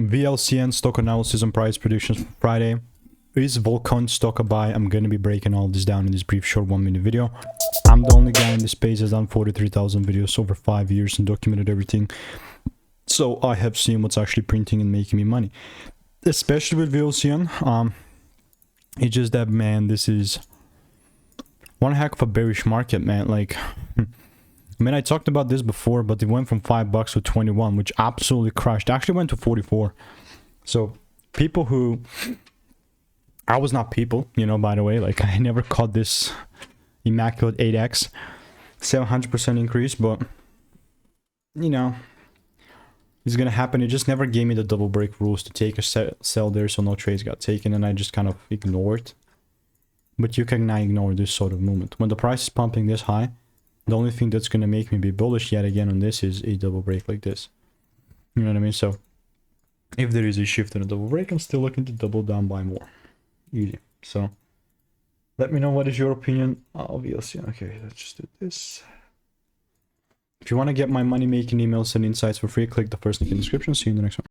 VLCN stock analysis and price predictions for Friday. Is Volcon stock a buy? I'm going to be breaking all this down in this brief short 1-minute video. I'm the only guy in this space that's done 43,000 videos over 5 years and documented everything. So I have seen what's actually printing and making me money. Especially with VLCN. It's just that, man, this is one heck of a bearish market, man. Like, I mean, I talked about this before, but it went from $5 to 21, which absolutely crashed. It actually went to 44. So people who... I was not people, you know, by the way. Like, I never caught this immaculate 8x 700% increase, but you know, it's gonna happen. It just never gave me the double break rules to take a sell there, so no trades got taken, and I just kind of ignored. But you cannot ignore this sort of movement. When the price is pumping this high, the only thing that's gonna make me be bullish yet again on this is a double break like this. You know what I mean? So if there is a shift in a double break, I'm still looking to double down, buy more. Easy. So let me know what is your opinion of VLCN. Okay, let's just do this. If you want to get my money making emails and insights for free, click the first link in the description. See you in the next one.